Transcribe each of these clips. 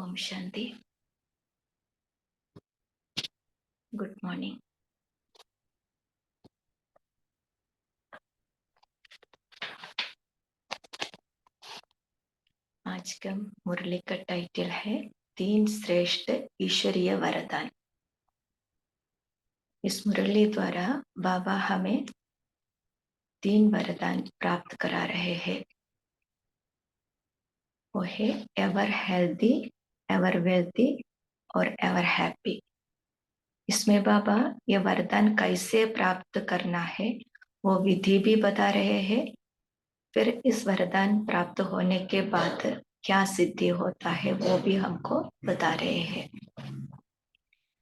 Om Shanti. Good morning. आज का मुरली का टाइटल है 3 श्रेष्ठ ईश्वरीय वरदान। इस मुरली द्वारा बाबा हमें 3 वरदान प्राप्त करा रहे हैं। वो है एवर हेल्दी, एवर वेल्थी और एवर हैप्पी। इसमें बाबा ये वरदान कैसे प्राप्त करना है वो विधि भी बता रहे हैं। फिर इस वरदान प्राप्त होने के बाद क्या सिद्धि होता है वो भी हमको बता रहे हैं।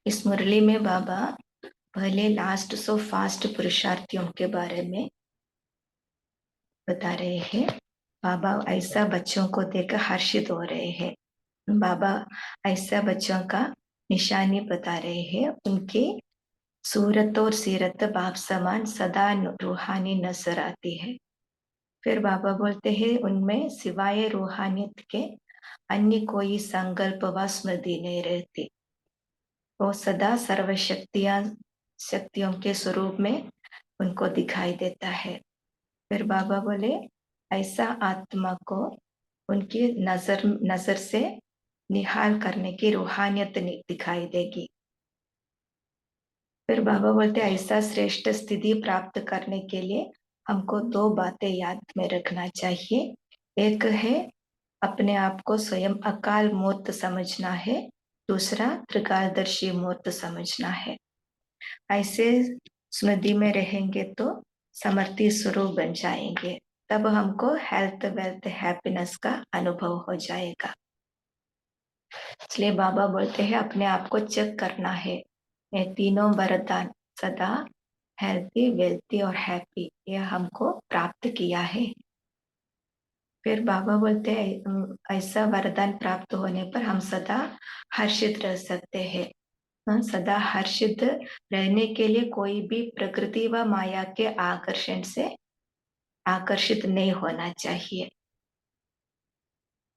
इस मुरली में बाबा पहले लास्ट सो फास्ट पुरुषार्थियों के बारे में बता रहे हैं। बाबा ऐसा बच्चों को देखकर हर्षित हो रहे हैं। बाबा ऐसा बच्चों का निशानी बता रहे हैं। उनकी सूरत और सीरत बाप समान सदा रूहानी नजर आती है। फिर बाबा बोलते हैं उनमें सिवाय रूहानियत के अन्य कोई संकल्प व स्मृति नहीं रहती। वो सदा शक्तियों के स्वरूप में उनको दिखाई देता है। फिर बाबा बोले ऐसा आत्मा को उनकी नजर से निहाल करने की रूहानियत दिखाई देगी। फिर बाबा बोलते ऐसा श्रेष्ठ स्थिति प्राप्त करने के लिए हमको 2 बातें याद में रखना चाहिए। एक है अपने आप को स्वयं अकाल मूर्त समझना है, दूसरा त्रिकालदर्शी मूर्त समझना है। ऐसे स्मृति में रहेंगे तो समर्थी स्वरूप बन जाएंगे। तब हमको हेल्थ वेल्थ हैप्पीनेस का अनुभव हो जाएगा। इसलिए बाबा बोलते हैं अपने आप को चेक करना है। ये तीनों वरदान सदा हेल्थी, वेल्थी और हैप्पी ये हमको प्राप्त किया है। फिर बाबा बोलते हैं ऐसा वरदान प्राप्त होने पर हम सदा हर्षित रह सकते हैं। सदा हर्षित रहने के लिए कोई भी प्रकृति व माया के आकर्षण से आकर्षित नहीं होना चाहिए।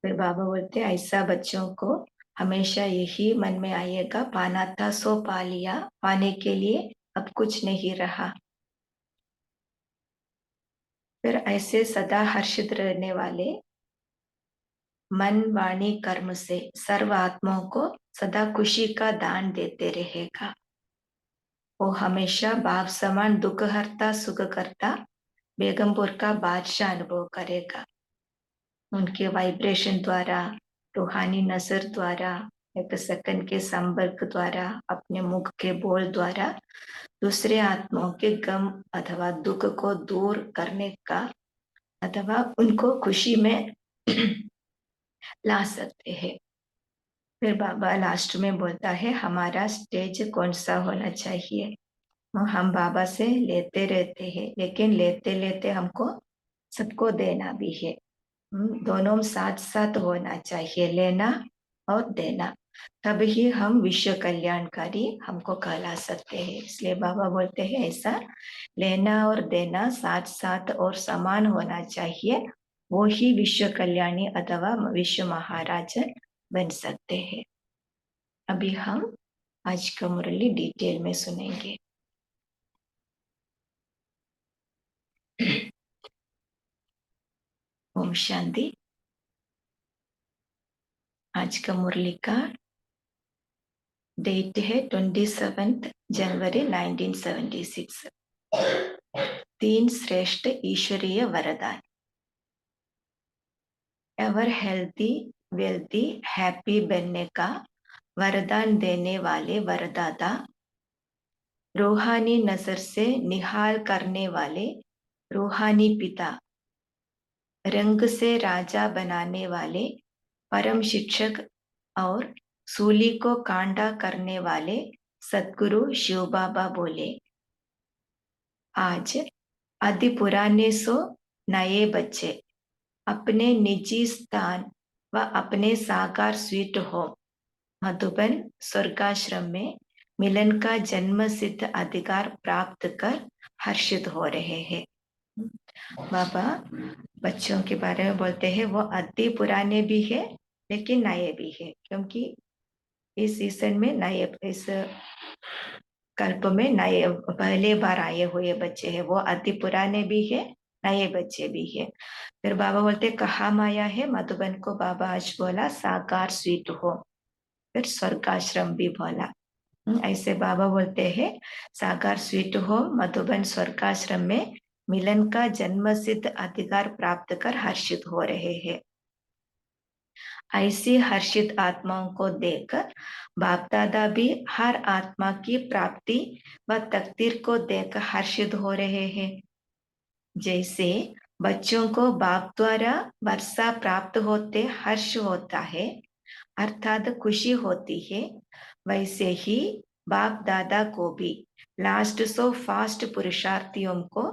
फिर बाबा बोलते हैं ऐसा बच्चों को हमेशा यही मन में आएगा, पाना था सो पा लिया, पाने के लिए अब कुछ नहीं रहा। फिर ऐसे सदा हर्षित रहने वाले मन वाणी कर्म से सर्व आत्माओं को सदा खुशी का दान देते रहेगा। वो हमेशा बाप समान दुख हरता सुख करता बेगमपुर का बादशाह अनुभव करेगा। उनके वाइब्रेशन द्वारा, रूहानी नजर द्वारा, एक सेकंड के संपर्क द्वारा, अपने मुख के बोल द्वारा दूसरे आत्माओं के गम अथवा दुख को दूर करने का अथवा उनको खुशी में ला सकते हैं। फिर बाबा लास्ट में बोलता है हमारा स्टेज कौन सा होना चाहिए। हम बाबा से लेते रहते हैं, लेकिन लेते लेते हमको सबको देना भी है। दोनों साथ साथ होना चाहिए, लेना और देना। तब ही हम विश्व कल्याणकारी हमको कहला सकते हैं। इसलिए बाबा बोलते हैं ऐसा लेना और देना साथ साथ और समान होना चाहिए। वो ही विश्व कल्याणी अथवा विश्व महाराज बन सकते हैं। अभी हम आज का मुरली डिटेल में सुनेंगे। ओम शांति। आज का मुरली का डेट है 27 जनवरी 1976। 3 श्रेष्ठ ईश्वरीय वरदान। एवर हेल्थी, वेल्थी, हैप्पी बनने का वरदान देने वाले वरदाता, रूहानी नजर से निहाल करने वाले रूहानी पिता, रंग से राजा बनाने वाले परम शिक्षक और सूली को कांडा करने वाले सद्गुरु शिव बाबा बोले आज आदि पुराने सो नए बच्चे अपने निजी स्थान व अपने साकार स्वीट होम मधुबन स्वर्गाश्रम में मिलन का जन्म सिद्ध अधिकार प्राप्त कर हर्षित हो रहे हैं। बाबा बच्चों के बारे में बोलते हैं वो अति पुराने भी है लेकिन नए भी है, क्योंकि इस सीजन में नए, इस कल्प में नए पहले बार आए हुए बच्चे हैं, वो अति पुराने भी है, नए बच्चे भी है। फिर बाबा बोलते कहाँ माया है, मधुबन को बाबा आज बोला साकार स्वीट हो, फिर स्वर्गाश्रम भी बोला। ऐसे बाबा बोलते हैं साकार स्वीट हो, मधुबन स्वर्गाश्रम में मिलन का जन्म सिद्ध अधिकार प्राप्त कर हर्षित हो रहे हैं। ऐसी हर्षित आत्माओं को देखकर बाप दादा भी हर आत्मा की प्राप्ति व तकदीर को देखकर हर्षित हो रहे हैं। जैसे बच्चों को बाप द्वारा वर्षा प्राप्त होते हर्ष होता है, अर्थात खुशी होती है, वैसे ही बाप दादा को भी लास्ट सो फास्ट पुरुषार्थियों को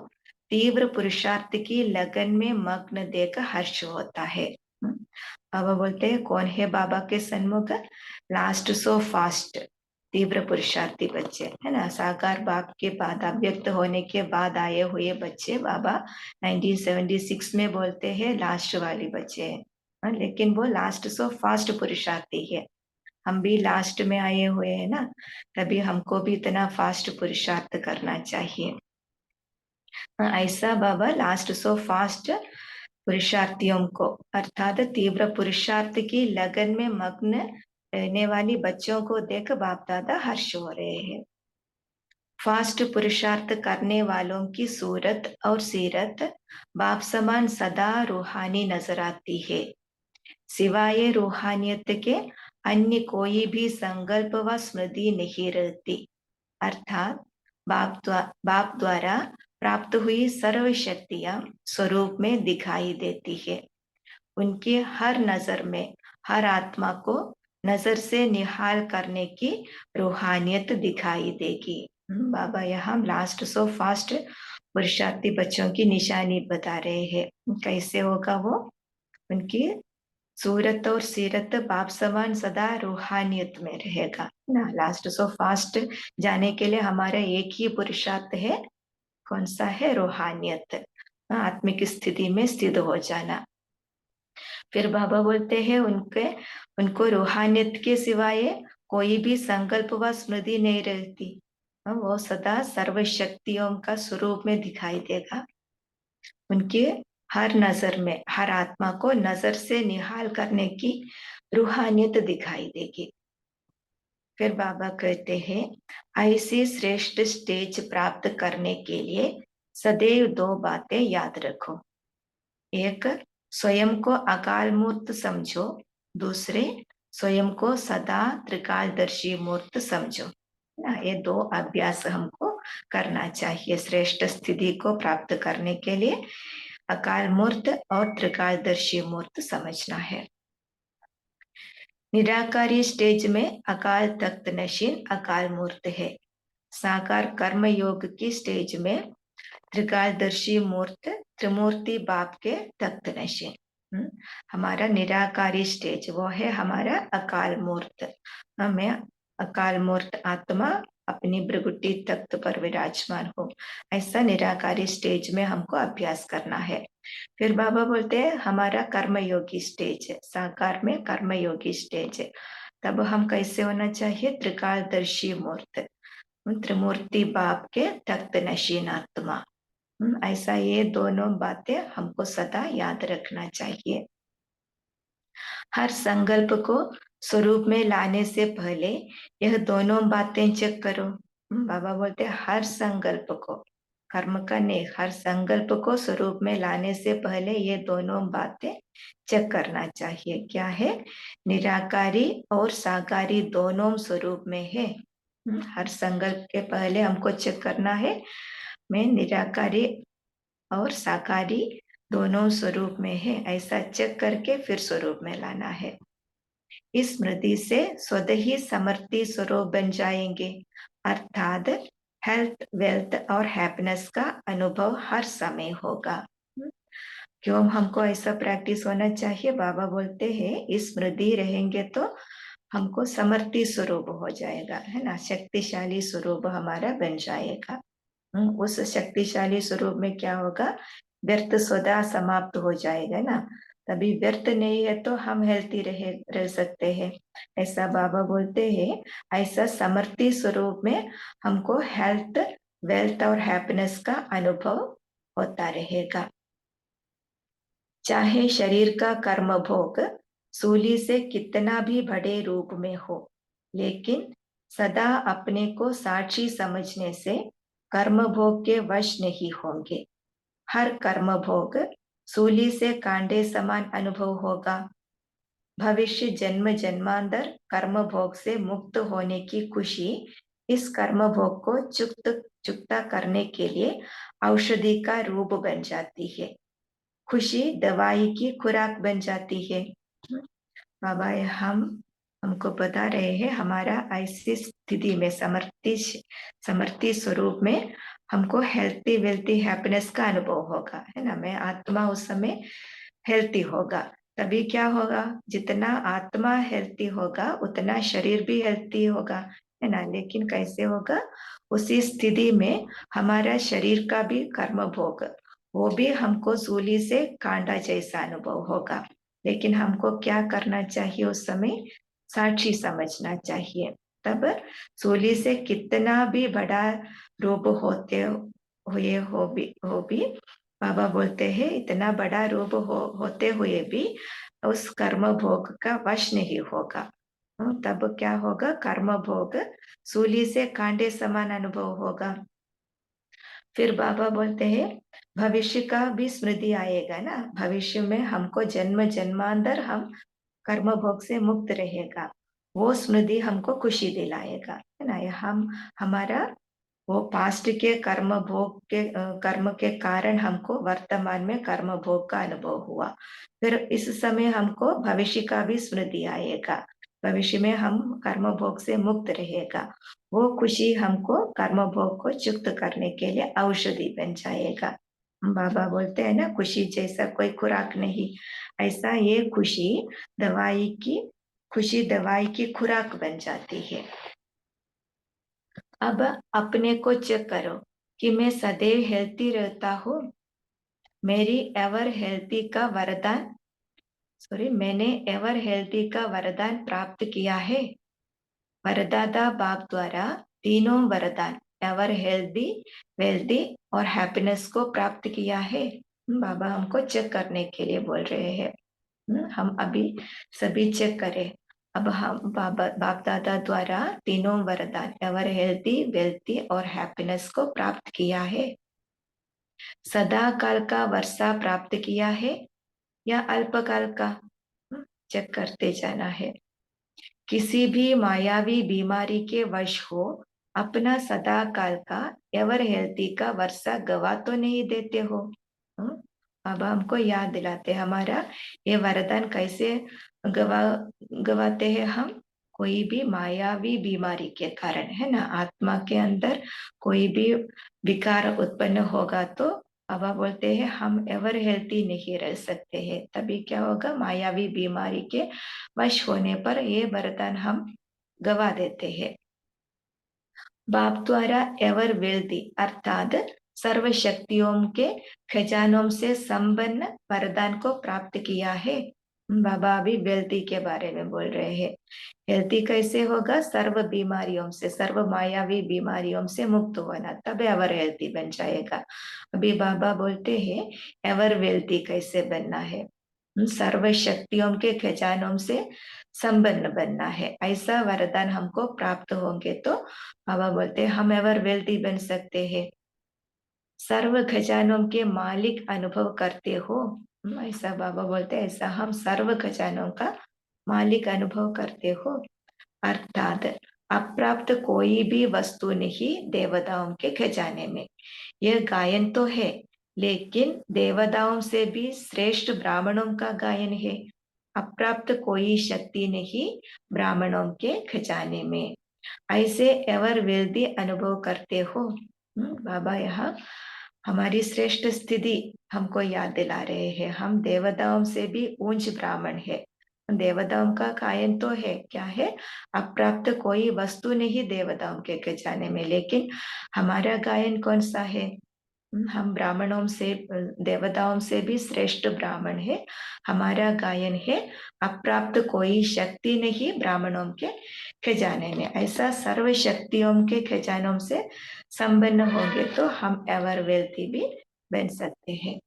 तीव्र पुरुषार्थ की लगन में मग्न देकर हर्ष होता है। बाबा बोलते हैं कौन है बाबा के सन्मुख, लास्ट सो फास्ट तीव्र पुरुषार्थी बच्चे है ना। साकार बाप के बाद अव्यक्त होने के बाद आए हुए बच्चे बाबा 1976 में बोलते हैं लास्ट वाली बच्चे हैं, लेकिन वो लास्ट सो फास्ट पुरुषार्थी है। हम भी लास्ट में आए हुए हैं ना, तभी हमको भी इतना फास्ट पुरुषार्थ करना चाहिए। ऐसा बाबा लास्ट सो फास्ट पुरुषार्थियों को, अर्थात तीव्र पुरुषार्थ की लगन में मग्न रहने वाली बच्चों को देख बाप दादा हर्ष हो रहे हैं। फास्ट पुरुषार्थ करने वालों की सूरत और सीरत बाप समान सदा रूहानी नजर आती है। सिवाय रूहानियत के अन्य कोई भी संकल्प व स्मृति नहीं रहती, अर्थात बाप द्वारा प्राप्त हुई सर्व शक्तियां स्वरूप में दिखाई देती है। उनकी हर नजर में हर आत्मा को नजर से निहाल करने की रूहानियत दिखाई देगी। बाबा यहाँ लास्ट सो फास्ट पुरुषार्थी बच्चों की निशानी बता रहे हैं, कैसे होगा वो, उनकी सूरत और सीरत बाप समान सदा रूहानियत में रहेगा ना। लास्ट सो फास्ट जाने के लिए हमारा एक ही पुरुषार्थ है, कौन सा है, रूहानियत, आत्मिक स्थिति में स्थित हो जाना। फिर बाबा बोलते हैं उनको रूहानियत के सिवाय कोई भी संकल्प व स्मृति नहीं रहती, वो सदा सर्व शक्तियों का स्वरूप में दिखाई देगा। उनके हर नजर में हर आत्मा को नजर से निहाल करने की रूहानियत दिखाई देगी। फिर बाबा कहते हैं ऐसी श्रेष्ठ स्टेज प्राप्त करने के लिए सदैव दो बातें याद रखो। एक, स्वयं को अकाल मूर्त समझो, दूसरे स्वयं को सदा त्रिकालदर्शी मूर्त समझो। ये दो अभ्यास हमको करना चाहिए श्रेष्ठ स्थिति को प्राप्त करने के लिए। अकाल मूर्त और त्रिकालदर्शी मूर्त समझना है। निराकारी स्टेज में अकाल तख्त नशीन अकाल मूर्त है। साकार कर्म योग की स्टेज में त्रिकालदर्शी मूर्त त्रिमूर्ति बाप के तख्त नशीन। हमारा निराकारी स्टेज वो है हमारा अकाल मूर्त। हमें अकाल मूर्त आत्मा अपनी भृगुटी तख्त पर विराजमान हो, ऐसा निराकारी स्टेज में हमको अभ्यास करना है। फिर बाबा बोलते हैं हमारा कर्मयोगी स्टेज है, साकार में कर्मयोगी स्टेज है। तब हम कैसे होना चाहिए, त्रिकालदर्शी मूर्त त्रिमूर्ति बाप के तख्त नशीन आत्मा। ऐसा ये दोनों बातें हमको सदा याद रखना चाहिए। हर संकल्प को स्वरूप में लाने से पहले यह दोनों बातें चेक करो। बाबा बोलते हैं हर संकल्प को, कर्म का नहीं, हर संकल्प को स्वरूप में लाने से पहले ये दोनों बातें चेक करना चाहिए। क्या है, निराकारी और साकारी दोनों स्वरूप में है। हर संकल्प के पहले हमको चेक करना है मैं निराकारी और साकारी दोनों स्वरूप में है, ऐसा चेक करके फिर स्वरूप में लाना है। इस स्मृति से स्वतः ही समर्थी स्वरूप बन जाएंगे, अर्थात हेल्थ वेल्थ और हैप्पीनेस का अनुभव हर समय होगा। क्यों हमको ऐसा प्रैक्टिस होना चाहिए, बाबा बोलते हैं इस स्मृति रहेंगे तो हमको समर्थी स्वरूप हो जाएगा, है ना, शक्तिशाली स्वरूप हमारा बन जाएगा। उस शक्तिशाली स्वरूप में क्या होगा, व्यर्थ सौदा समाप्त हो जाएगा ना। तभी व्यर्थ नहीं है तो हम हेल्थी रह सकते हैं। ऐसा बाबा बोलते हैं। ऐसा समर्थी स्वरूप में हमको हेल्थ, वेल्थ और हैप्पीनेस का अनुभव होता रहेगा। चाहे शरीर का कर्म भोग सूली से कितना भी बड़े रूप में हो, लेकिन सदा अपने को साक्षी समझने से कर्म भोग के वश नहीं होंगे। हर कर्म भोग सूली से कांटे समान अनुभव होगा। भविष्य जन्म जन्मांतर कर्म भोग से मुक्त होने की खुशी इस कर्म भोग को चुकता करने के लिए औषधि का रूप बन जाती है। खुशी दवाई की खुराक बन जाती है। बाबा हमको बता रहे हैं हमारा ऐसी स्थिति में समर्थी स्वरूप में हमको हेल्थी वेल्थी हैप्पीनेस का अनुभव होगा, है ना। मैं आत्मा उस समय हेल्थी होगा। तभी क्या होगा, जितना आत्मा हेल्थी होगा उतना शरीर भी हेल्थी होगा, है ना। लेकिन कैसे होगा, उसी स्थिति में हमारा शरीर का भी कर्म भोग वो भी हमको सूली से कांटा जैसा अनुभव होगा। लेकिन हमको क्या करना चाहिए उस समय, साक्षी समझना चाहिए। तब सूली से कितना भी बड़ा रूप होते हुए हो भी बाबा बोलते हैं इतना बड़ा रूप होते हुए भी उस कर्म भोग का वश नहीं होगा। तब क्या होगा, कर्म भोग सूली से कांटे समान अनुभव होगा। फिर बाबा बोलते हैं भविष्य का भी स्मृति आएगा ना। भविष्य में हमको जन्म जन्मांतर हम कर्म भोग से मुक्त रहेगा, वो स्मृति हमको खुशी दिलाएगा, है ना। हम हमारा वो पास्ट के कर्म के कारण हमको वर्तमान में कर्म भोग का अनुभव हुआ। फिर इस समय हमको भविष्य का भी स्मृति आएगा। भविष्य में हम कर्म भोग से मुक्त रहेगा। वो खुशी हमको कर्म भोग को चुक्त करने के लिए औषधि बन जाएगा। बाबा बोलते हैं ना, खुशी जैसा कोई खुराक नहीं, ऐसा ये खुशी दवाई की खुराक बन जाती है। अब अपने को चेक करो कि मैं सदैव हेल्थी रहता हूँ। मेरी एवर हेल्थी का वरदान मैंने एवर हेल्थी का वरदान प्राप्त किया है। वरदाता बाप द्वारा तीनों वरदान एवर हेल्थी, वेल्थी और हैप्पीनेस को प्राप्त किया है। बाबा हमको चेक करने के लिए बोल रहे हैं। हम अभी सभी चेक करें। अब हम बाप दादा द्वारा तीनों वरदान एवर हेल्थी, वेल्थी और हैप्पीनेस को प्राप्त किया है। सदा काल का वर्षा प्राप्त किया है या अल्पकाल का, चेक करते जाना है। किसी भी मायावी बीमारी के वश हो अपना सदा काल का एवर हेल्थी का वर्षा गवा तो नहीं देते हो। अब हमको याद दिलाते हमारा ये वरदान कैसे गवा गवाते हैं हम। कोई भी मायावी बीमारी के कारण, है ना, आत्मा के अंदर कोई भी विकार उत्पन्न होगा तो बाबा बोलते हैं हम एवर हेल्थी नहीं रह सकते हैं। तभी क्या होगा, मायावी बीमारी के वश होने पर ये वरदान हम गवा देते हैं। बाप द्वारा एवर वेल्थी अर्थात सर्व शक्तियों के खजानों से संपन्न वरदान को प्राप्त किया है। बाबा अभी वेल्थी के बारे में बोल रहे हैं। हेल्थी कैसे होगा, सर्व बीमारियों से, सर्व मायावी बीमारियों से मुक्त होना, तब एवर हेल्थी बन जाएगा। अभी बाबा बोलते हैं एवर वेल्थी कैसे बनना है, सर्व शक्तियों के खजानों से संपन्न बनना है। ऐसा वरदान हमको प्राप्त होंगे तो बाबा बोलते हैं हम एवर वेल्थी बन सकते हैं। सर्व खजानों के मालिक अनुभव करते हो, ऐसा बाबा बोलते हैं ऐसा हम सर्व खजानों का मालिक अनुभव करते हो। अर्थात अप्राप्त कोई भी वस्तु नहीं देवताओं के खजाने में। यह गायन तो है, लेकिन देवताओं से भी श्रेष्ठ ब्राह्मणों का गायन है। अप्राप्त कोई शक्ति नहीं ब्राह्मणों के खजाने में। ऐसे एवर वेल्दी अनुभव करते हो। बाबा यहाँ हमारी श्रेष्ठ स्थिति हमको याद दिला रहे हैं। हम देवताओं से भी ऊंच ब्राह्मण है। देवताओं का गायन तो है, क्या है, अप्राप्त कोई वस्तु नहीं देवताओं के खजाने में। लेकिन हमारा गायन कौन सा है, हम ब्राह्मणों से, देवताओं से भी श्रेष्ठ ब्राह्मण है। हमारा गायन है, अप्राप्त कोई शक्ति नहीं ब्राह्मणों के खजाने में। ऐसा सर्व शक्तियों के खजानों से संपन्न होंगे तो हम एवर वेल्थी भी बन सकते हैं।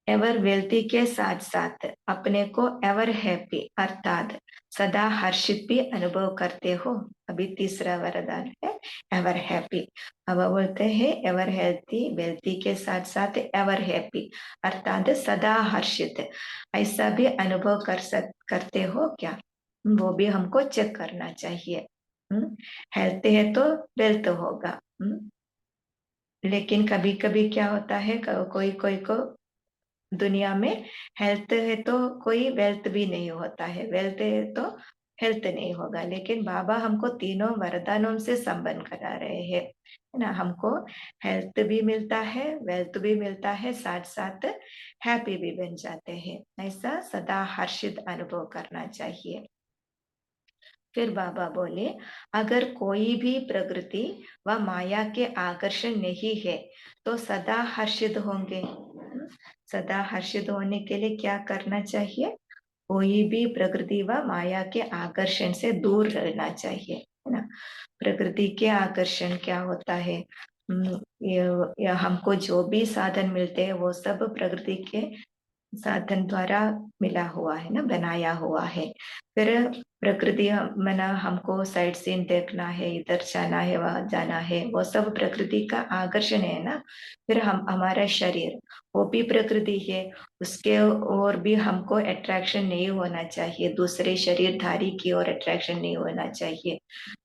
एवर वेल्थी के साथ साथ अपने को एवर हैप्पी अर्थात सदा हर्षित भी अनुभव करते हो। अभी तीसरा वरदान है एवर हैप्पी। अब बोलते हैं एवर हेल्थी, वेल्थी के साथ साथ एवर हैप्पी अर्थात सदा हर्षित, ऐसा भी अनुभव करते हो क्या? वो भी हमको चेक करना चाहिए। हेल्थ है तो वेल्थ होगा। लेकिन कभी कभी क्या होता है, कोई कोई को दुनिया में हेल्थ है तो कोई वेल्थ भी नहीं होता है, वेल्थ है तो हेल्थ नहीं होगा। लेकिन बाबा हमको तीनों वरदानों से संबंध करा रहे हैं, है ना। हमको हेल्थ भी मिलता है, वेल्थ भी मिलता है, साथ साथ हैप्पी भी बन जाते हैं। ऐसा सदा हर्षित अनुभव करना चाहिए। फिर बाबा बोले, अगर कोई भी प्रकृति व माया के आकर्षण नहीं है तो सदा हर्षित होंगे। सदा हर्षित होने के लिए क्या करना चाहिए? कोई भी प्रकृति व माया के आकर्षण से दूर रहना चाहिए, है ना। प्रकृति के आकर्षण क्या होता है? ये हमको जो भी साधन मिलते हैं वो सब प्रकृति के साधन द्वारा मिला हुआ है ना, बनाया हुआ है। फिर प्रकृति मना हमको साइड सीन देखना है, इधर जाना है, वहां जाना है, वो सब प्रकृति का आकर्षण है ना। फिर हम हमारा शरीर वो भी प्रकृति है, उसके और भी हमको अट्रैक्शन नहीं होना चाहिए, दूसरे शरीरधारी की ओर अट्रैक्शन नहीं होना चाहिए।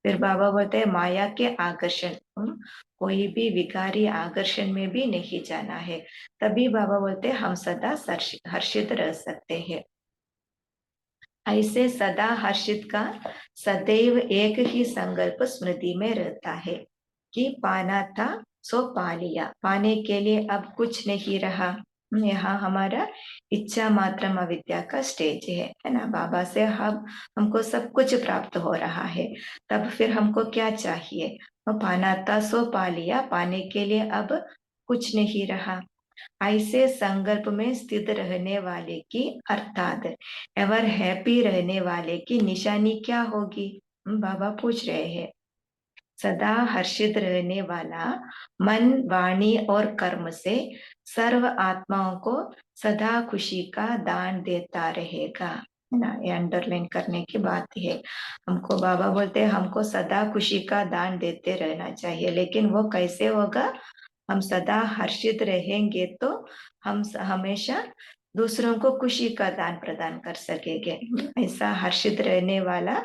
फिर बाबा बोलते हैं माया के आकर्षण, कोई भी विकारी आकर्षण में भी नहीं जाना है। तभी बाबा बोलते हैं हम सदा हर्षित रह सकते हैं। ऐसे सदा हर्षित का सदैव एक ही संकल्प स्मृति में रहता है कि पाना था सो पा लिया, पाने के लिए अब कुछ नहीं रहा। यहाँ हमारा इच्छा मात्र अविद्या का स्टेज है ना। बाबा से हम हमको सब कुछ प्राप्त हो रहा है, तब फिर हमको क्या चाहिए? पाना था सो पा लिया, पाने के लिए अब कुछ नहीं रहा। ऐसे संकल्प में स्थित रहने वाले की अर्थात एवर हैप्पी रहने वाले की निशानी क्या होगी? बाबा पूछ रहे हैं। सदा हर्षित रहने वाला मन, वाणी और कर्म से सर्व आत्माओं को सदा खुशी का दान देता रहेगा, है ना। ये अंडरलाइन करने की बात है। हमको बाबा बोलते हैं हमको सदा खुशी का दान देते रहना चाहिए। लेकिन वो कैसे होगा? हम सदा हर्षित रहेंगे तो हम हमेशा दूसरों को खुशी का दान प्रदान कर सकेंगे। ऐसा हर्षित रहने वाला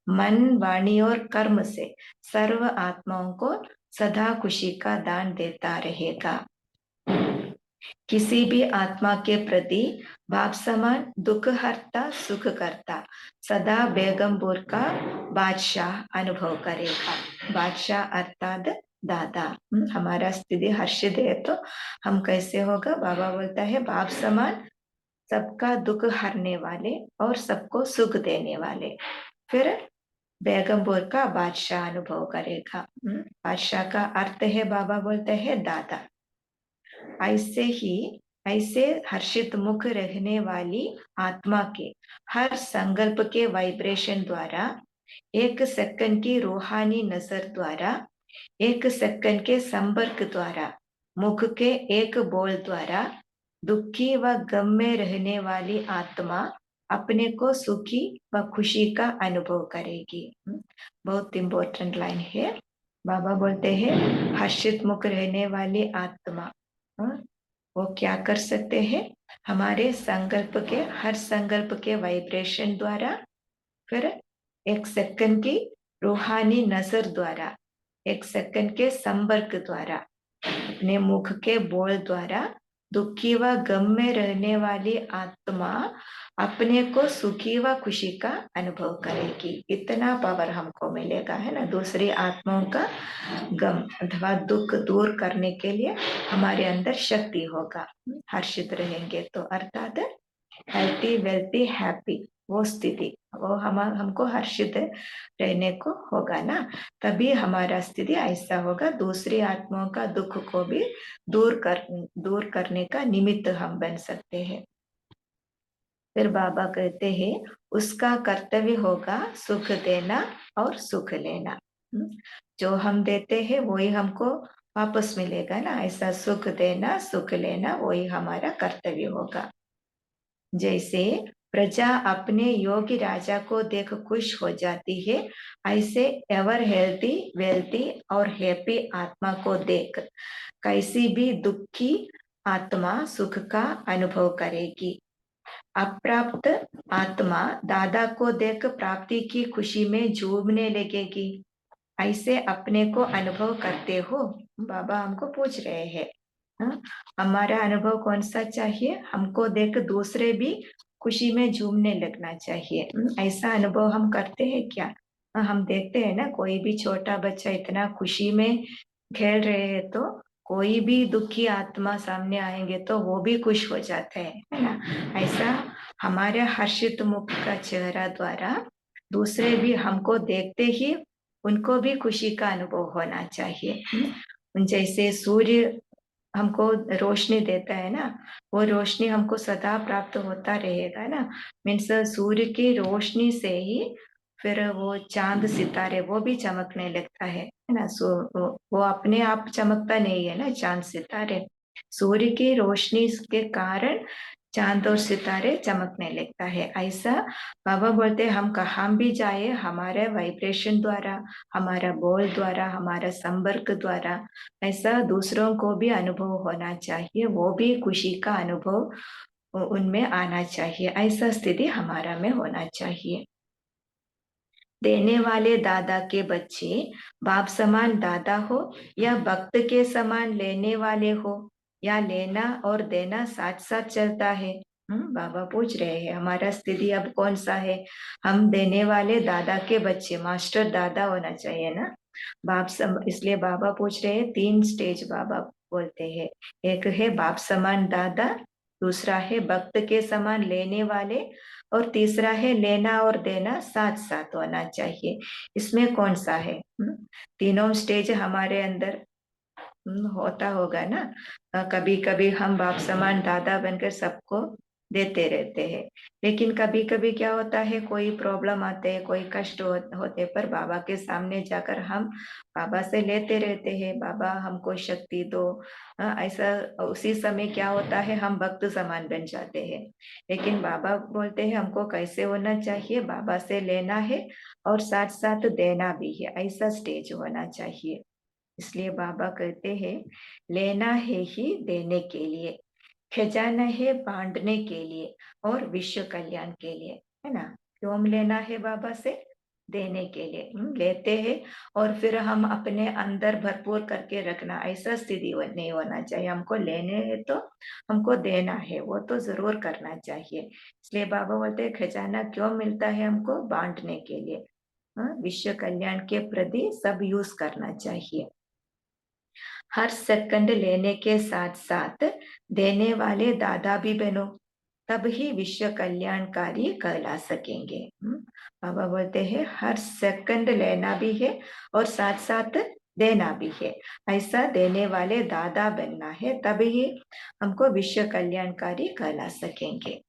मन, वाणी और कर्म से सर्व आत्माओं को सदा खुशी का दान देता रहेगा। किसी भी आत्मा के प्रति भाव समान दुख हरता सुख करता सदा बेगमपुर का बादशाह अनुभव करेगा। बादशाह अर्थात दादा। हमारा स्थिति हर्षित है तो हम कैसे होगा? बाबा बोलता है भाव समान, सबका दुख हरने वाले और सबको सुख देने वाले। फिर बेगमपुर का बादशाह अनुभव करेगा। बादशाह का अर्थ है, बाबा बोलते हैं दादा। ऐसे ही ऐसे हर्षित मुख रहने वाली आत्मा के हर संकल्प के वाइब्रेशन द्वारा, एक सेकंड की रूहानी नजर द्वारा, एक सेकंड के संपर्क द्वारा, मुख के एक बोल द्वारा दुखी व गम में रहने वाली आत्मा अपने को सुखी व खुशी का अनुभव करेगी। बहुत इंपॉर्टेंट लाइन है। बाबा बोलते हैं हर्षित मुख रहने वाली आत्मा, वो क्या कर सकते हैं? हमारे संकल्प के हर संकल्प के वाइब्रेशन द्वारा, फिर एक सेकंड की रूहानी नजर द्वारा, एक सेकंड के संपर्क द्वारा, अपने मुख के बोल द्वारा दुखी व गम में रहने वाली आत्मा अपने को सुखी व खुशी का अनुभव करेगी। इतना पावर हमको मिलेगा, है ना। दूसरी आत्माओं का गम अथवा दुख दूर करने के लिए हमारे अंदर शक्ति होगा, हर्षित रहेंगे तो। अर्थात हेल्थी वेल्थी हैप्पी, वो स्थिति, वो हमको हर्षित रहने को होगा ना, तभी हमारा स्थिति ऐसा होगा। दूसरी आत्माओं का दुख को भी दूर करने का निमित्त हम बन सकते हैं। फिर बाबा कहते हैं उसका कर्तव्य होगा सुख देना और सुख लेना। जो हम देते हैं वही हमको वापस मिलेगा ना, ऐसा सुख देना सुख लेना वही हमारा कर्तव्य होगा। जैसे प्रजा अपने योगी राजा को देख खुश हो जाती है, ऐसे एवर हेल्थी वेल्थी और हैप्पी आत्मा को देख कैसी भी दुखी आत्मा सुख का अनुभव करेगी। अप्राप्त आत्मा दादा को देख प्राप्ति की खुशी में झूमने लगेगी। ऐसे अपने को अनुभव करते हो? बाबा हमको पूछ रहे हैं। हाँ? हमारा अनुभव कौन सा चाहिए? हमको देख दूसरे भी खुशी में झूमने लगना चाहिए। ऐसा अनुभव हम करते हैं क्या? हम देखते हैं ना, कोई भी छोटा बच्चा इतना खुशी में खेल रहे हैं तो कोई भी दुखी आत्मा सामने आएंगे तो वो भी खुश हो जाते हैं, है ना। ऐसा हमारे हर्षित मुख का चेहरा द्वारा दूसरे भी हमको देखते ही उनको भी खुशी का अनुभव होना चाहिए। जैसे सूर्य हमको रोशनी देता है ना, वो रोशनी हमको सदा प्राप्त होता रहेगा ना। मीन्स सूर्य की रोशनी से ही फिर वो चांद सितारे वो भी चमकने लगता है ना। वो अपने आप चमकता नहीं है ना, चांद सितारे सूर्य की रोशनी के कारण चांद और सितारे चमकने लगता है। ऐसा बाबा बोलते हम कहाँ भी जाए, हमारे वाइब्रेशन द्वारा, हमारा बोल द्वारा, हमारा संपर्क द्वारा ऐसा दूसरों को भी अनुभव होना चाहिए, वो भी खुशी का अनुभव उनमें आना चाहिए। ऐसा स्थिति हमारा में होना चाहिए। देने वाले दादा के बच्चे बाप समान दादा हो या भक्त के समान लेने वाले हो, या लेना और देना साथ साथ चलता है? बाबा पूछ रहे हैं हमारा स्थिति अब कौन सा है। हम देने वाले दादा के बच्चे, मास्टर दादा होना चाहिए ना। इसलिए बाबा पूछ रहे हैं, 3 स्टेज बाबा बोलते हैं। एक है बाप समान दादा, दूसरा है भक्त के समान लेने वाले, और तीसरा है लेना और देना साथ साथ होना चाहिए। इसमें कौन सा है? तीनों स्टेज हमारे अंदर होता होगा ना। कभी कभी हम बाप समान दादा बनकर सबको देते रहते हैं, लेकिन कभी कभी क्या होता है, कोई प्रॉब्लम आते हैं, कोई कष्ट होते पर बाबा के सामने जाकर हम बाबा से लेते रहते हैं, बाबा हमको शक्ति दो। ऐसा उसी समय क्या होता है, हम भक्त समान बन जाते हैं। लेकिन बाबा बोलते हैं हमको कैसे होना चाहिए, बाबा से लेना है और साथ साथ देना भी है, ऐसा स्टेज होना चाहिए। इसलिए बाबा कहते हैं लेना है ही देने के लिए, खजाना है बांटने के लिए और विश्व कल्याण के लिए, है ना। क्यों हम लेना है बाबा से? देने के लिए। लेते हैं और फिर हम अपने अंदर भरपूर करके रखना, ऐसा स्थिति नहीं होना चाहिए। हमको लेने हैं तो हमको देना है, वो तो जरूर करना चाहिए। इसलिए बाबा बोलते हैं खजाना क्यों मिलता है हमको? बांटने के लिए। विश्व कल्याण के प्रति सब यूज करना चाहिए। हर सेकंड लेने के साथ साथ देने वाले दादा भी बनो, तब ही विश्व कल्याणकारी कहला सकेंगे। बाबा बोलते हैं हर सेकंड लेना भी है और साथ साथ देना भी है। ऐसा देने वाले दादा बनना है, तब ही हमको विश्व कल्याणकारी कहला सकेंगे।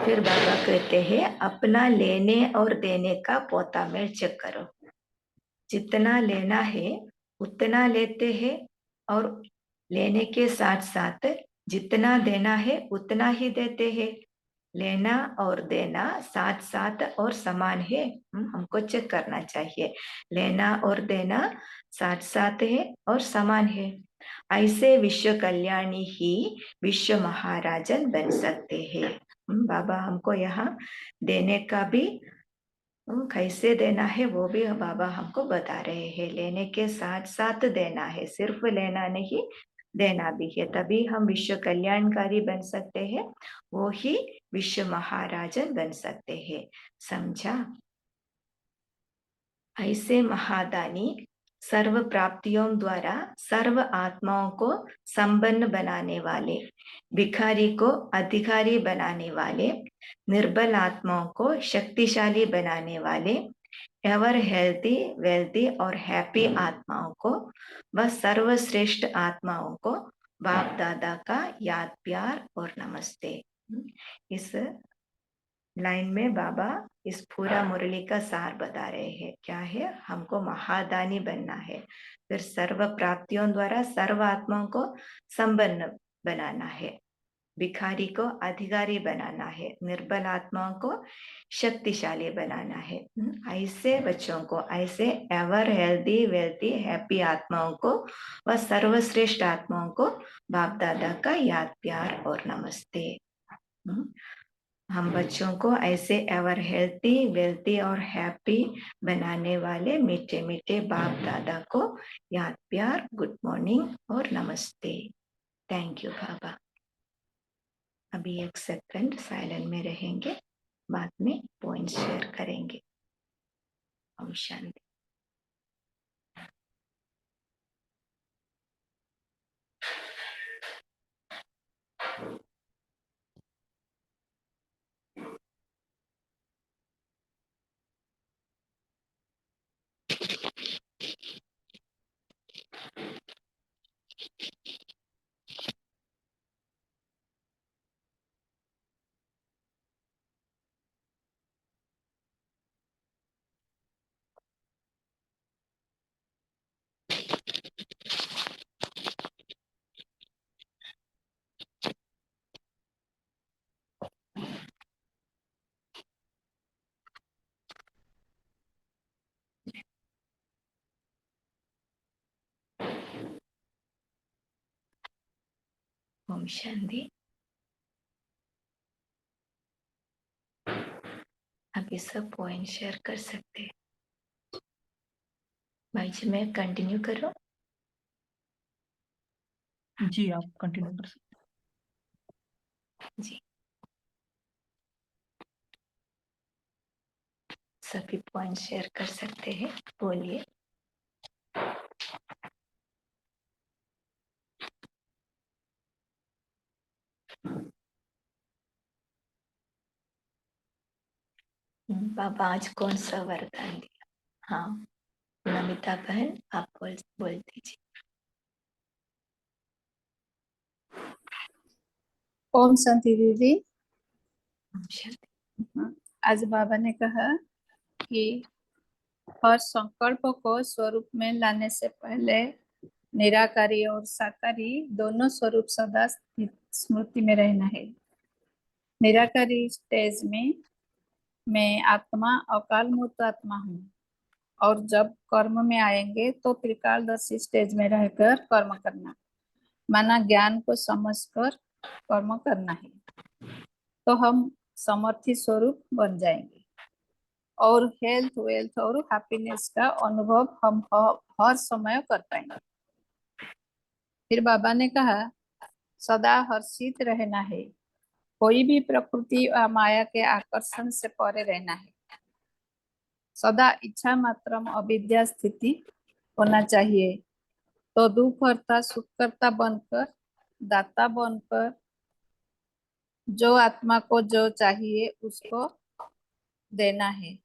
फिर बाबा कहते हैं अपना लेने और देने का पोता मेल चेक करो। जितना लेना है उतना लेते हैं, और लेने के साथ साथ जितना देना है उतना ही देते हैं। लेना और देना साथ साथ और समान है, हमको चेक करना चाहिए। लेना और देना साथ साथ है और समान है। ऐसे विश्व कल्याणी ही विश्व महाराजन बन सकते हैं। बाबा हमको यहाँ देने का भी कैसे देना है वो भी बाबा हमको बता रहे हैं। लेने के साथ साथ देना है, सिर्फ लेना नहीं देना भी है, तभी हम विश्व कल्याणकारी बन सकते हैं, वो ही विश्व महाराजन बन सकते हैं। समझा? ऐसे महादानी सर्व प्राप्तियों द्वारा सर्व आत्माओं को संपन्न बनाने वाले, भिखारी को अधिकारी बनाने वाले, निर्बल आत्माओं को शक्तिशाली बनाने वाले, एवर हेल्थी, वेल्थी और हैप्पी आत्माओं को व सर्वश्रेष्ठ आत्माओं को बाप दादा का याद, प्यार और नमस्ते। इस लाइन में बाबा इस पूरा मुरली का सार बता रहे हैं। क्या है? हमको महादानी बनना है, फिर सर्व प्राप्तियों द्वारा सर्व आत्माओं को संपन्न बनाना है, भिखारी को अधिकारी बनाना है, निर्बल आत्माओं को शक्तिशाली बनाना है। ऐसे बच्चों को, ऐसे एवर हेल्दी, वेल्थी, हैप्पी आत्माओं को व सर्वश्रेष्ठ आत्माओं को बाप दादा का याद, प्यार और नमस्ते। हम बच्चों को ऐसे एवर हेल्थी, वेल्थी और हैप्पी बनाने वाले मीठे मीठे बाप दादा को याद, प्यार, गुड मॉर्निंग और नमस्ते। थैंक यू बाबा। अभी 1 सेकंड साइलेंट में रहेंगे, बाद में पॉइंट शेयर करेंगे। ओम शांति। ओम शांति। अभी सब पॉइंट शेयर कर सकते हैं। भाई जी मैं कंटिन्यू करूं? जी आप कंटिन्यू कर सकते जी, सभी पॉइंट शेयर कर सकते हैं, बोलिए। बाबा आज कौन सा वरदान दिया? हाँ नमिता बहन आप बोल दीजिए। ओम शांति दीदी। ओम शांति। आज बाबा ने कहा कि हर संकल्प को स्वरूप में लाने से पहले निराकारी और साकारी दोनों स्वरूप सदा स्मृति में रहना है। निराकारी स्टेज में मैं आत्मा अकाल मूर्त आत्मा हूँ, और जब कर्म में आएंगे तो त्रिकालदर्शी स्टेज में रहकर कर्म करना, माना ज्ञान को समझकर कर्म करना है, तो हम समर्थी स्वरूप बन जाएंगे और हेल्थ, वेल्थ और हैप्पीनेस का अनुभव हम हर समय कर पाएंगे। फिर बाबा ने कहा सदा हर्षित रहना है, कोई भी प्रकृति और माया के आकर्षण से परे रहना है, सदा इच्छा मात्रम अविद्या स्थिति होना चाहिए, तो दुख करता सुख करता बनकर, दाता बनकर, जो आत्मा को जो चाहिए उसको देना है।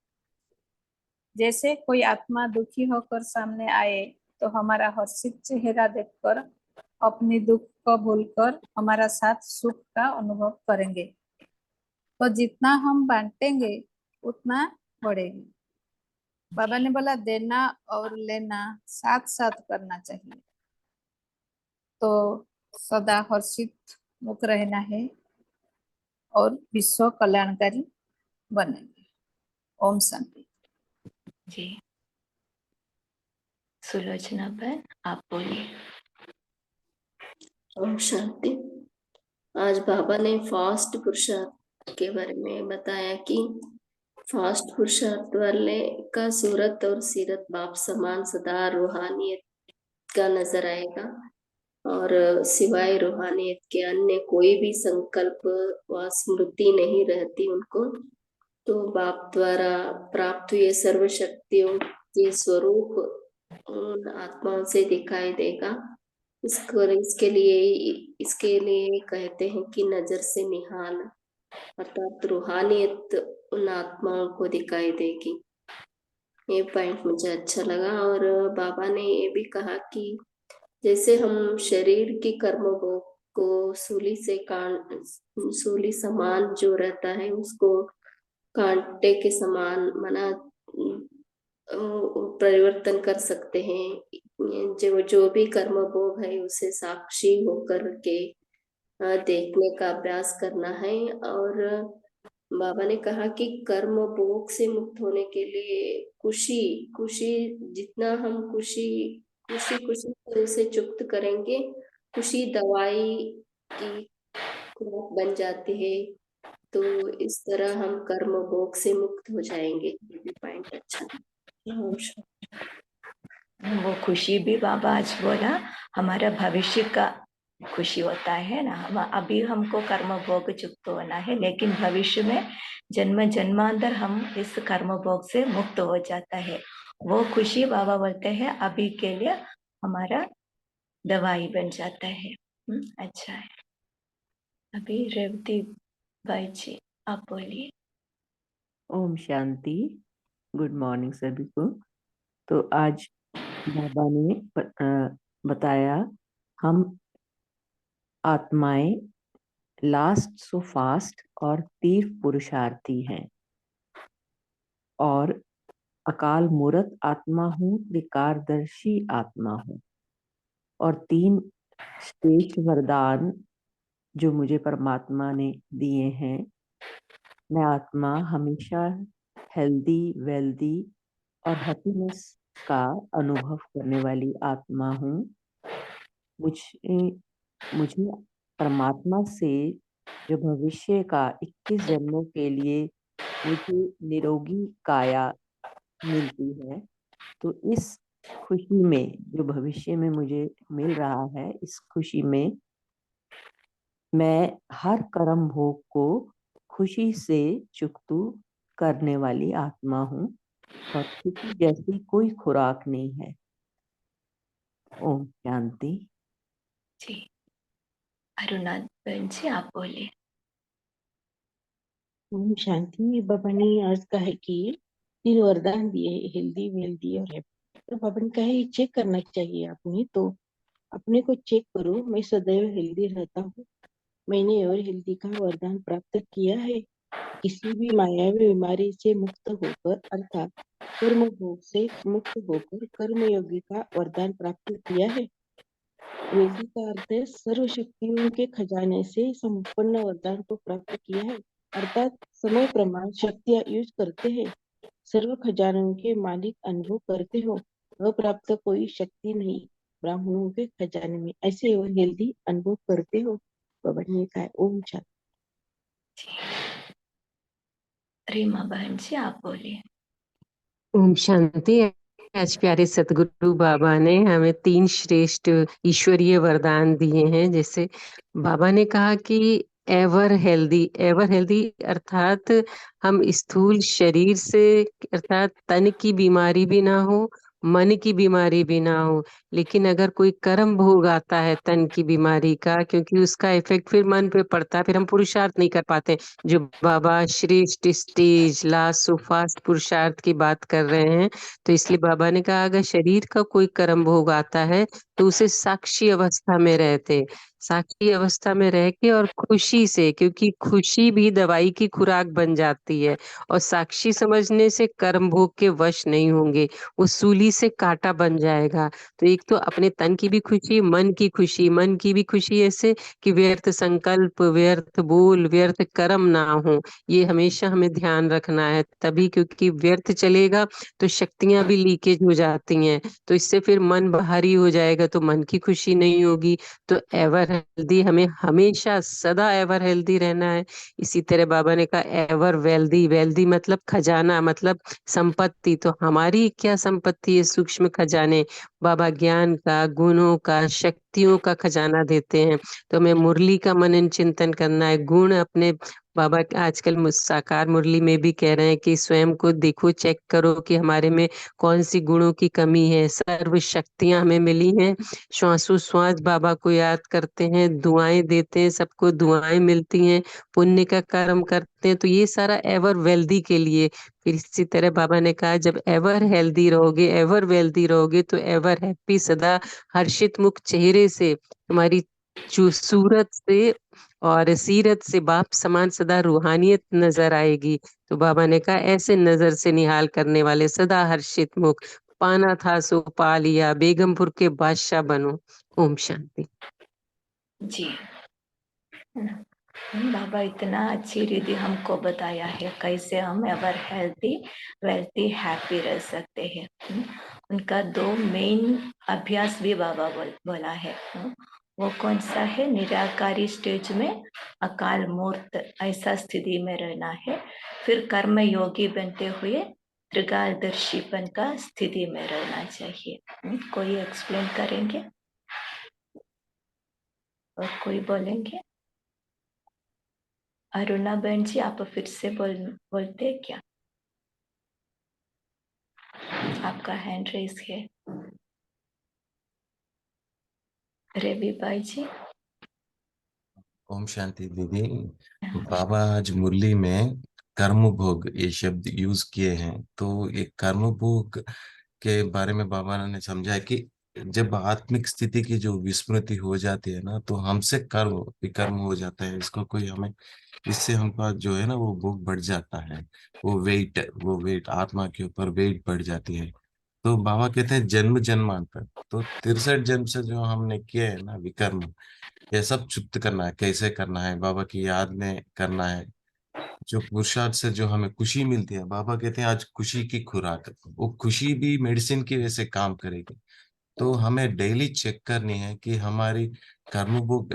जैसे कोई आत्मा दुखी होकर सामने आए तो हमारा हर्षित चेहरा देखकर अपनी दुख को भूलकर हमारा साथ सुख का अनुभव करेंगे, तो जितना हम बांटेंगे उतना बढ़ेगी। बाबा ने बोला देना और लेना साथ साथ करना चाहिए, तो सदा हर्षित मुख रहना है और विश्व कल्याणकारी बनेंगे। ओम शांति। जी सुलोचना बहन आप बोलिए। ओम शांति। आज बाबा ने फास्ट पुरुषार्थ के बारे में बताया कि फास्ट पुरुषार्थ वाले का सूरत और सीरत बाप समान सदा रूहानियत का नजर आएगा, और सिवाय रूहानियत के अन्य कोई भी संकल्प व स्मृति नहीं रहती उनको। तो बाप द्वारा प्राप्त हुए सर्व शक्तियों के स्वरूप उन आत्माओं से दिखाई देगा। इसके लिए कहते हैं कि नजर से निहाल, अर्थात रूहानियत उन आत्माओं को दिखाई देगी। ये पॉइंट मुझे अच्छा लगा। और बाबा ने ये भी कहा कि जैसे हम शरीर की कर्म भोग को सूली समान जो रहता है उसको कांटे के समान मना परिवर्तन कर सकते हैं। जो भी कर्म भोग है उसे साक्षी होकर के देखने का अभ्यास करना है। और बाबा ने कहा कि कर्म भोग से मुक्त होने के लिए खुशी खुशी जितना हम खुशी खुशी खुशी से उसे चुप्त करेंगे, खुशी दवाई की खुराक बन जाती है। तो इस तरह हम कर्म भोग से मुक्त हो जाएंगे। ये भी पॉइंट अच्छा है। वो खुशी भी बाबा आज बोला हमारा भविष्य का खुशी होता है ना। हम अभी हमको कर्म भोग चुक्त होना है, लेकिन भविष्य में जन्म जन्मांतर हम इस कर्म भोग से मुक्त हो जाता है। वो खुशी बाबा बोलते हैं अभी के लिए हमारा दवाई बन जाता है। अच्छा है। अभी रेवती भाई जी आप बोलिए। ओम शांति। गुड मॉर्निंग सभी को। तो आज बाबा ने बताया हम आत्माएं लास्ट सो फास्ट और तीव्र पुरुषार्थी हैं, और अकाल मूर्त आत्मा हूँ, त्रिकारदर्शी आत्मा हूँ, और 3 श्रेष्ठ वरदान जो मुझे परमात्मा ने दिए हैं। मैं आत्मा हमेशा हेल्दी, वेल्दी और हैप्पीनेस का अनुभव करने वाली आत्मा हूँ। मुझे परमात्मा से जो भविष्य का 21 जन्मों के लिए मुझे निरोगी काया मिलती है, तो इस खुशी में जो भविष्य में मुझे मिल रहा है, इस खुशी में मैं हर कर्म भोग को खुशी से चुकतू करने वाली आत्मा हूँ, और खुशी जैसी कोई खुराक नहीं है। ओम शांति। जी अरुणा बहन जी आप बोलिए। ओम शांति। बाबा ने आज कहा है कि 3 वरदान दिए, हेल्दी, वेल्दी और हैप्पी। तो बाबा ने कहा है चेक करना चाहिए आपने, तो अपने को चेक करो। मैं सदैव हेल्दी रहता हूँ, मैंने और हेल्दी का वरदान प्राप्त किया है। किसी भी मायावी बीमारी से मुक्त होकर, अर्थात कर्म भोग से मुक्त होकर कर्मयोगी का वरदान प्राप्त किया है। वेदी का अर्थ है सर्व शक्तियों के खजाने से संपन्न वरदान को प्राप्त किया है, अर्थात समय प्रमाण शक्तियां यूज करते हैं। सर्व खजानों के मालिक अनुभव करते हो, अप्राप्त कोई शक्ति नहीं ब्राह्मणों के खजाने में, ऐसे और हेल्दी अनुभव करते हो। बाबा ने कहा ओम शांति। रीमा बहन जी आप बोलिए। ओम शांति। आज प्यारे सतगुरु बाबा ने हमें 3 श्रेष्ठ ईश्वरीय वरदान दिए हैं। जैसे बाबा ने कहा कि एवर हेल्दी अर्थात हम स्थूल शरीर से, अर्थात तन की बीमारी भी ना हो, मन की बीमारी भी ना हो। लेकिन अगर कोई कर्म भोग आता है तन की बीमारी का, क्योंकि उसका इफेक्ट फिर मन पे पड़ता है, फिर हम पुरुषार्थ नहीं कर पाते। जो बाबा श्रेष्ठ स्टेज लास्ट सो फास्ट पुरुषार्थ की बात कर रहे हैं, तो इसलिए बाबा ने कहा अगर शरीर का कोई कर्म भोग आता है तो उसे साक्षी अवस्था में रहते, साक्षी अवस्था में रह के और खुशी से, क्योंकि खुशी भी दवाई की खुराक बन जाती है। और साक्षी समझने से कर्म भोग के वश नहीं होंगे, वो सूली से कांटा बन जाएगा। तो एक तो अपने तन की भी खुशी, मन की भी खुशी ऐसे कि व्यर्थ संकल्प, व्यर्थ बोल, व्यर्थ कर्म ना हो, ये हमेशा हमें ध्यान रखना है। तभी, क्योंकि व्यर्थ चलेगा तो शक्तियां भी लीकेज हो जाती हैं, तो इससे फिर मन भारी हो जाएगा, तो मन की खुशी नहीं होगी। तो एवर हेल्दी, हमें हमेशा सदा एवर हेल्दी रहना है। इसी तरह बाबा ने कहा एवर वेल्दी मतलब खजाना, मतलब संपत्ति। तो हमारी क्या संपत्ति है? सूक्ष्म खजाने। बाबा ज्ञान का, गुणों का, शक्तियों का खजाना देते हैं। तो हमें मुरली का मनन चिंतन करना है, गुण अपने बाबा आजकल साकार मुरली में भी कह रहे हैं कि स्वयं को देखो, चेक करो कि हमारे में कौन सी गुणों की कमी है। सर्व शक्तियां हमें मिली हैं, श्वासोश्वास बाबा को याद करते हैं, दुआएं देते हैं, सबको दुआएं मिलती हैं, पुण्य का कर्म करते हैं, तो ये सारा एवर वेल्दी के लिए। फिर इसी तरह बाबा ने कहा, जब एवर हेल्दी रहोगे, एवर वेल्दी रहोगे, तो एवर हैप्पी, सदा हर्षित मुख चेहरे से, तुम्हारी सूरत से और सीरत से बाप समान सदा रूहानियत नजर आएगी। तो बाबा ने कहा, ऐसे नजर से निहाल करने वाले सदा हर्षित मुख, पाना था सो पा लिया, बेगमपुर के बादशाह बनो। ओम शांति। जी। बाबा इतना अच्छी रीति हमको बताया है कैसे हम एवर हेल्थी वेल्थी हैप्पी रह सकते हैं। उनका 2 मेन अभ्यास भी बाबा बोला है। वो कौन सा है? निराकारी स्टेज में अकाल मूर्त ऐसा स्थिति में रहना है, फिर कर्म योगी बनते हुए त्रिकालदर्शीपन का स्थिति में रहना चाहिए। कोई एक्सप्लेन करेंगे और कोई बोलेंगे? अरुणा बहन जी, आप फिर से बोलते हैं क्या? आपका हैंड रेस है। रवि भाई जी। ओम शांति दीदी। बाबा आज मुरली में कर्म भोग ये शब्द यूज किए हैं, तो ये कर्म भोग के बारे में बाबा ने समझा है कि जब आत्मिक स्थिति की जो विस्मृति हो जाती है ना, तो हमसे कर्म विकर्म हो जाता है। इसको कोई हमें, इससे हमका जो है ना वो भोग बढ़ जाता है, वो वेट आत्मा के ऊपर वेट बढ़ जाती है। तो बाबा कहते हैं जन्म जन्मांतर, तो 63 जन्म से जो हमने किए है ना विकर्म, ये सब चुप्त करना है। कैसे करना है? बाबा की याद में करना है। जो पुरुषार्थ से जो हमें खुशी मिलती है, बाबा कहते हैं आज खुशी की खुराक, वो खुशी भी मेडिसिन की वजह से काम करेगी। तो हमें डेली चेक करनी है कि हमारी कर्मभोग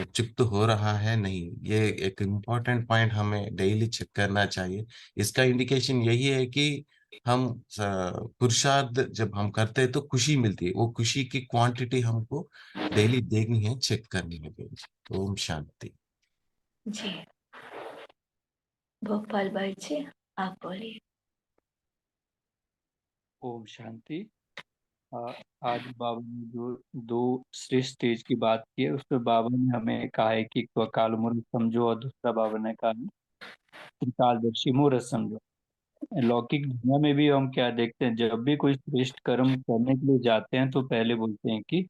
चुप्त हो रहा है नहीं। ये एक इम्पॉर्टेंट पॉइंट हमें डेली चेक करना चाहिए। इसका इंडिकेशन यही है कि हम पुरुषार्थ जब हम करते हैं तो खुशी मिलती है, वो खुशी की क्वांटिटी हमको डेली देखनी है, चेक करनी है डेली। ओम शांति। जी। भोपाल भाई जी, आप बोलिए। ओम शांति। आज बाबा ने जो 2 श्रेष्ठ स्टेज की बात की है, उसमें बाबा ने हमें कहा है कि काल मूर्त समझो, और दूसरा बाबा ने कहा है त्रिकालदर्शी मूर्त समझो। लौकिक दुनिया में भी हम क्या देखते हैं, जब भी कोई श्रेष्ठ कर्म करने के लिए जाते हैं तो पहले बोलते हैं कि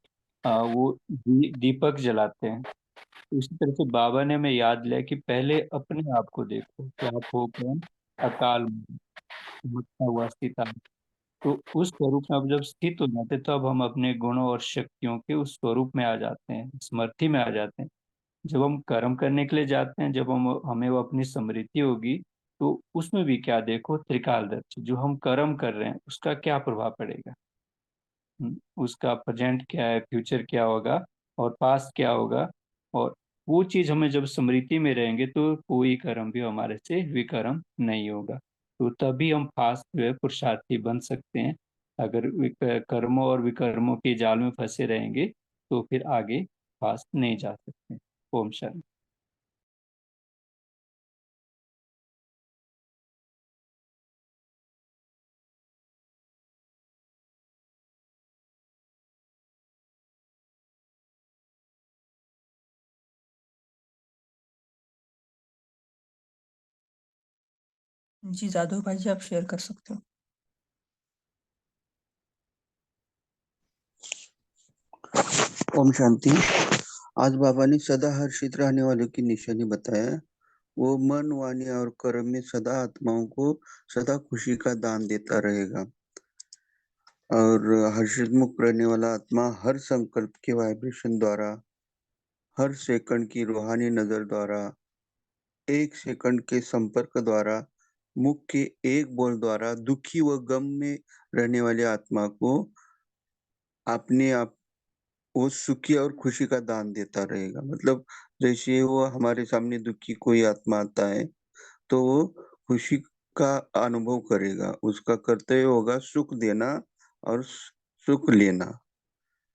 वो दीपक जलाते हैं। तो इसी तरह से बाबा ने हमें याद दिलाया कि पहले अपने आप को देखो कि आप हो कौन। अकाल मूर्त, चमकता हुआ सितारा। तो उस स्वरूप में अब जब स्थित हो जाते हैं, तब हम अपने गुणों और शक्तियों के उस स्वरूप में आ जाते हैं, स्मृति में आ जाते हैं। जब हम कर्म करने के लिए जाते हैं, जब हमें वो अपनी स्मृति होगी, तो उसमें भी क्या देखो, त्रिकालदर्शी, जो हम कर्म कर रहे हैं उसका क्या प्रभाव पड़ेगा। उसका प्रेजेंट क्या है, फ्यूचर क्या होगा, और पास्ट क्या होगा। और वो चीज हमें जब स्मृति में रहेंगे तो कोई कर्म भी हमारे से विकर्म नहीं होगा। तो तभी हम फास्ट जो है पुरुषार्थी बन सकते हैं। अगर कर्मों और विकर्मों के जाल में फंसे रहेंगे तो फिर आगे फास्ट नहीं जा सकते। ओम शांति। जी जादव भाई जी, आप शेयर कर सकते हो। ओम शांति। आज बाबा ने सदा हर्षित रहने वालों की निशानी बताया। वो मन, वाणी और कर्म में सदा आत्माओं को सदा खुशी का दान देता रहेगा। और हर्षित मुख रहने वाला आत्मा हर संकल्प के वाइब्रेशन द्वारा, हर सेकंड की रूहानी नजर द्वारा, 1 सेकंड के संपर्क द्वारा, मुख के एक बोल द्वारा दुखी व गम में रहने वाली आत्मा को अपने आप वो सुखी और खुशी का दान देता रहेगा। मतलब जैसे वो हमारे सामने दुखी कोई आत्मा आता है तो वो खुशी का अनुभव करेगा। उसका कर्तव्य होगा सुख देना और सुख लेना।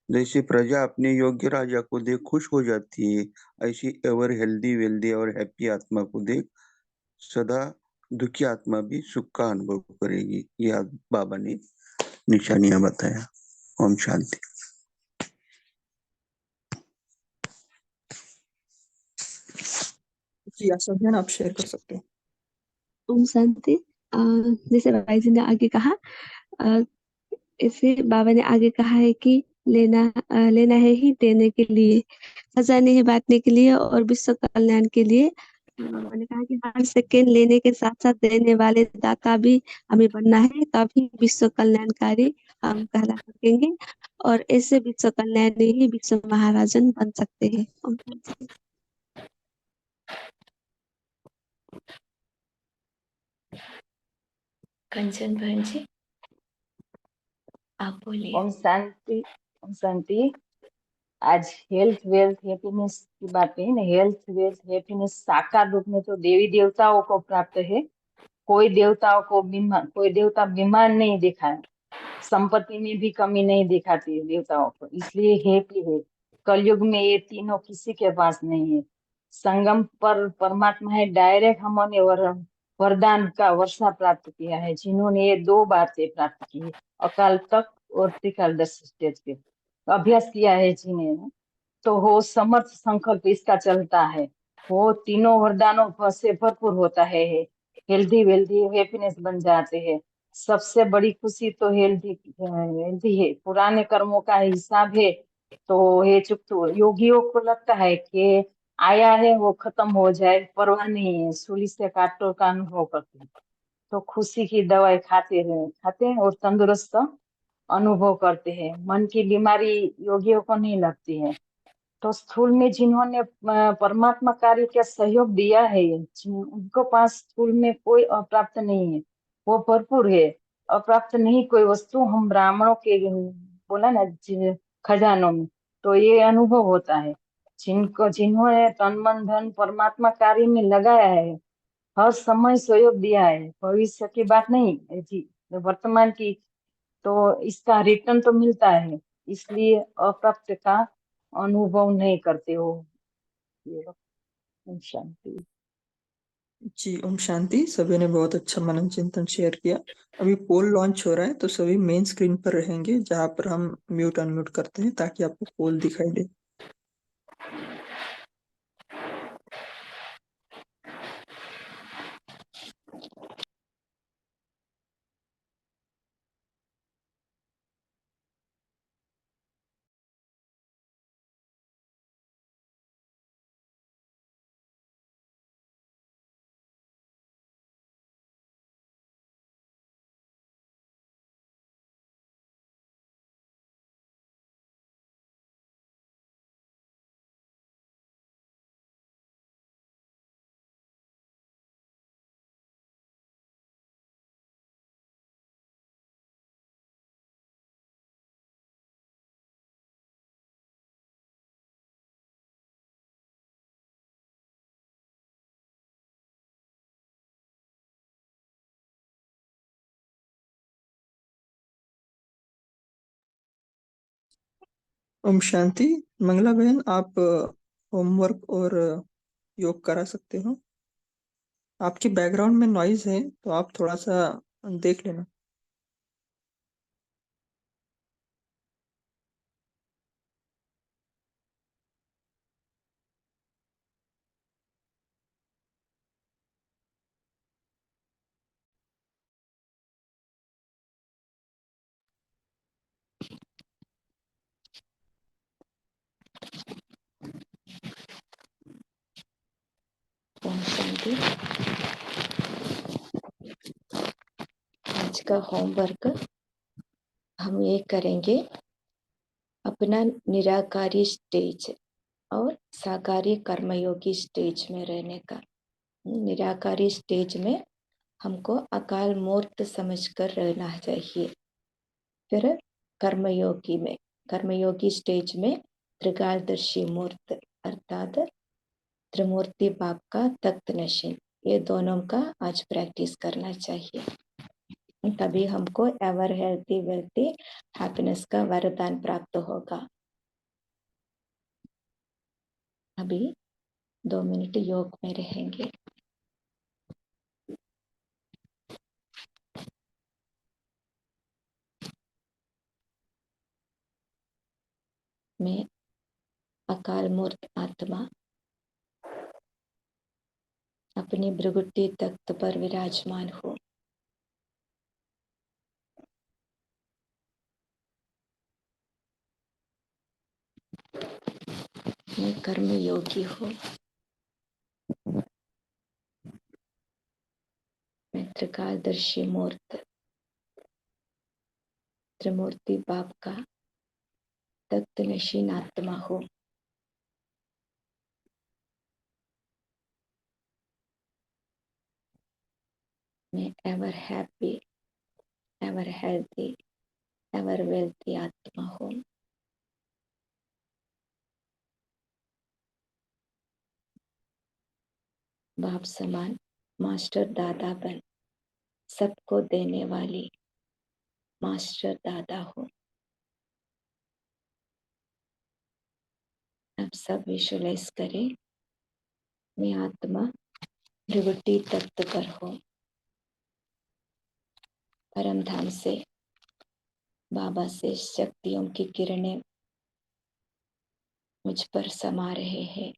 जैसे प्रजा अपने योग्य राजा को देख खुश हो जाती है, ऐसी एवर हेल्दी वेल्दी और हैप्पी आत्मा को देख सदा दुखी आत्मा भी सुख का अनुभव करेगी। ये बाबा ने निशानियां बताया। ओम शांति। जी आशा बहन आप शेयर कर सकते हो। ओम शांति। जैसे भाई जी ने आगे कहा, ऐसे बाबा ने आगे कहा है कि लेना है ही देने के लिए, खजाने है बांटने के लिए और विश्व कल्याण के लिए। बाबा ने कहा कि हर सेकेंड लेने के साथ साथ देने वाले दाता भी हमें बनना है, तभी विश्व कल्याणकारी हम कहला सकेंगे और ऐसे विश्व कल्याणी ही विश्व महाराजन बन सकते हैं। ओम शांति। कंचन बहन जी आप बोलिए। ओम शांति। ओम शांति। आज हेल्थ वेल्थ हैप्पीनेस की बात है ना। हेल्थ वेल्थ हैप्पीनेस साकार रूप में तो देवी देवताओं को प्राप्त है। कोई देवता बीमार नहीं दिखा है, संपत्ति में भी कमी नहीं दिखाती है देवताओं को, इसलिए हैप्पी है। कलयुग में ये तीनों किसी के पास नहीं है। संगम पर परमात्मा है, डायरेक्ट हमने वरदान का वर्षा प्राप्त किया है, जिन्होंने ये 2 बातें प्राप्त की है, अकाल तक और त्रिकालदर्शी स्टेज पे अभ्यास किया है जिन्हें, तो वो समर्थ संकल्प इसका चलता है, वो तीनों वरदानों से भरपूर होता है। हेल्दी वेल्दी हैप्पीनेस बन जाते हैं। सबसे बड़ी खुशी तो हेल्दी है। पुराने कर्मों का हिसाब है तो ये चुप तो योगियों को लगता है कि आया है वो खत्म हो जाए, परवाह नहीं है, सूली से काटो का अनुभव करते हैं। तो खुशी की दवाई खाते हैं और तंदुरुस्त अनुभव करते हैं। मन की बीमारी योगियों को नहीं लगती है। तो स्थूल में जिन्होंने परमात्मा कार्य का सहयोग दिया है, उनको पास स्थूल में कोई अप्राप्त नहीं है, वो भरपूर है। अप्राप्त नहीं कोई वस्तु हम ब्राह्मणों के बोला ना खजानों में, तो ये अनुभव होता है। जिन्होंने तन मन धन परमात्मा कार्य में लगाया है, हर समय सहयोग दिया है, भविष्य की बात नहीं है जी, वर्तमान की, तो इसका रिटर्न तो मिलता है, इसलिए अप्राप्त का अनुभव नहीं करते हो ये लोग। ओम शांति। जी ओम शांति। सभी ने बहुत अच्छा मनन चिंतन शेयर किया। अभी पोल लॉन्च हो रहा है तो सभी मेन स्क्रीन पर रहेंगे, जहाँ पर हम म्यूट अनम्यूट करते हैं ताकि आपको पोल दिखाई दे। ओम शांति। मंगला बहन आप होमवर्क और योग करा सकते हो। आपकी बैकग्राउंड में नॉइज है तो आप थोड़ा सा देख लेना। ओम शांति। आज का होमवर्क हम ये करेंगे, अपना निराकारी स्टेज और साकारी कर्मयोगी स्टेज में रहने का। निराकारी स्टेज में हमको अकाल मूर्त समझकर रहना चाहिए। फिर कर्मयोगी स्टेज में त्रिकालदर्शी मूर्त अर्थात त्रिमूर्ति बाप का तख्त नशीन, ये दोनों का आज प्रैक्टिस करना चाहिए, तभी हमको एवर हेल्थी वेल्थी हैप्पीनेस का वरदान प्राप्त होगा। अभी 2 मिनट योग में रहेंगे। मैं अकाल मूर्त आत्मा अपनी भृगुटी तख्त पर विराजमान हूँ। मैं कर्म योगी हूँ। मैं त्रिकालदर्शी मूर्त त्रिमूर्ति बाप का तख्त नशीन आत्मा हूँ। मैं ever happy, ever healthy, ever wealthy आत्मा हूँ। बाप समान मास्टर दादा बन सबको देने वाली मास्टर दादा हूँ। अब सब विजुअलाइज करें, मैं आत्मा भृगुटी तख्त पर हूँ। परम धाम से बाबा से शक्तियों की किरणें मुझ पर समा रहे हैं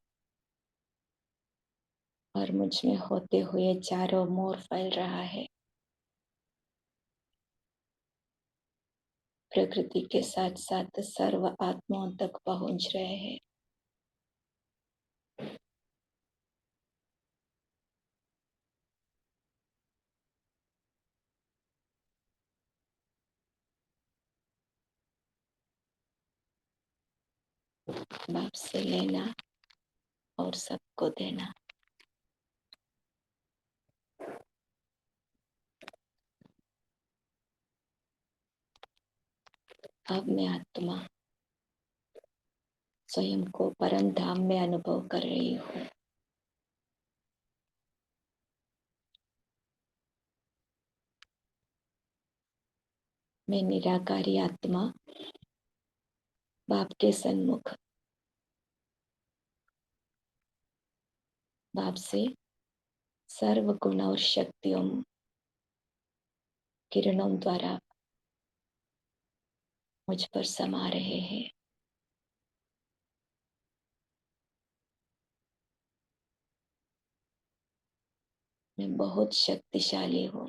और मुझ में होते हुए चारों ओर फैल रहा है। प्रकृति के साथ साथ सर्व आत्माओं तक पहुंच रहे हैं। बाप से लेना और सबको देना। अब मैं आत्मा स्वयं को परम धाम में अनुभव कर रही हूँ। मैं निराकारी आत्मा बाप के सन्मुख बाप से सर्व गुण और शक्तियों किरणों द्वारा मुझ पर समा रहे हैं। मैं बहुत शक्तिशाली हूँ।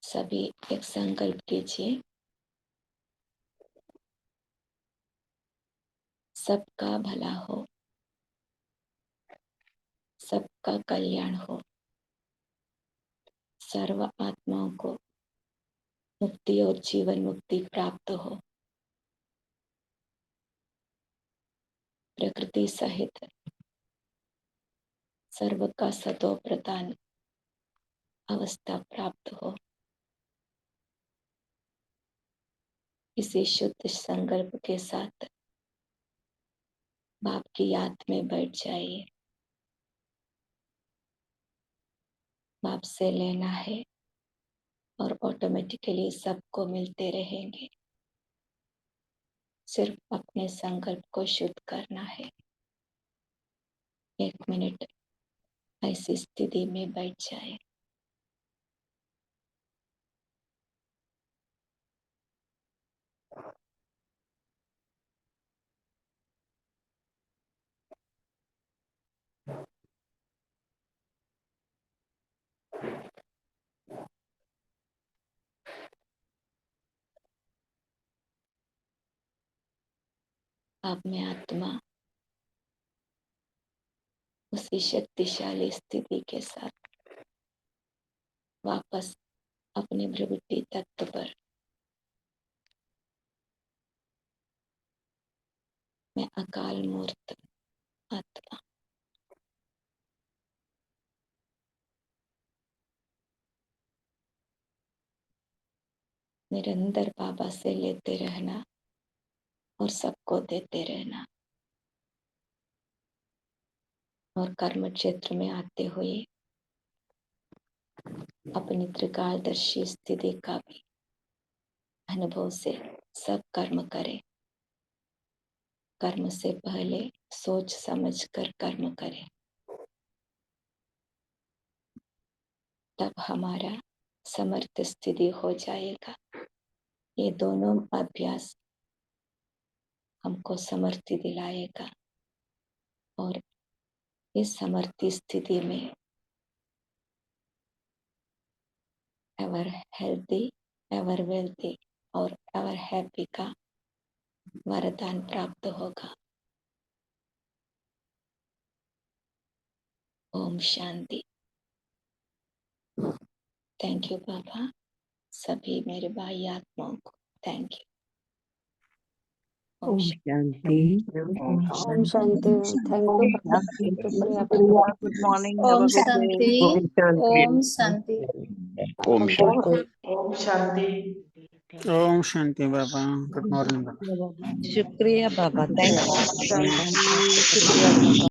सभी एक संकल्प कीजिए, सबका भला हो, सबका कल्याण हो, सर्व आत्माओं को मुक्ति और जीवन मुक्ति प्राप्त हो। प्रकृति सहित सर्व का सतो प्रदान अवस्था प्राप्त हो। इसी शुद्ध संकल्प के साथ बाप की याद में बैठ जाइए। बाप से लेना है और ऑटोमेटिकली सबको मिलते रहेंगे। सिर्फ अपने संकल्प को शुद्ध करना है। 1 मिनट ऐसी स्थिति में बैठ जाए। अब मैं आत्मा उसी शक्तिशाली स्थिति के साथ वापस अपने भृगुटी तख्त पर मैं अकाल मूर्त आत्मा निरंतर बाबा से लेते रहना और सबको देते रहना और कर्म क्षेत्र में आते हुए अपनी त्रिकालदर्शी स्थिति का भी अनुभव से सब कर्म करें। कर्म से पहले सोच समझ कर कर्म करें, तब हमारा समर्थ स्थिति हो जाएगा। ये दोनों अभ्यास हमको समर्थी दिलाएगा और इस समर्थी स्थिति में एवर हेल्दी, एवर वेल्थी और एवर हैप्पी का वरदान प्राप्त होगा। ओम शांति। थैंक यू बाबा, सभी मेरे भाई आत्माओं को थैंक यू। ओम शांति। ओम शांति। थैंक यू बाबा, शुक्रिया बाबा। गुड मॉर्निंग, हैव ओम अ गुड डे। शांति। ओम शांति। ओम शांति। ओम शांति। ओम शांति। ओम शांति बाबा। गुड मॉर्निंग बाबा। शुक्रिया बाबा, थैंक यू। शांति, शुक्रिया बाबा।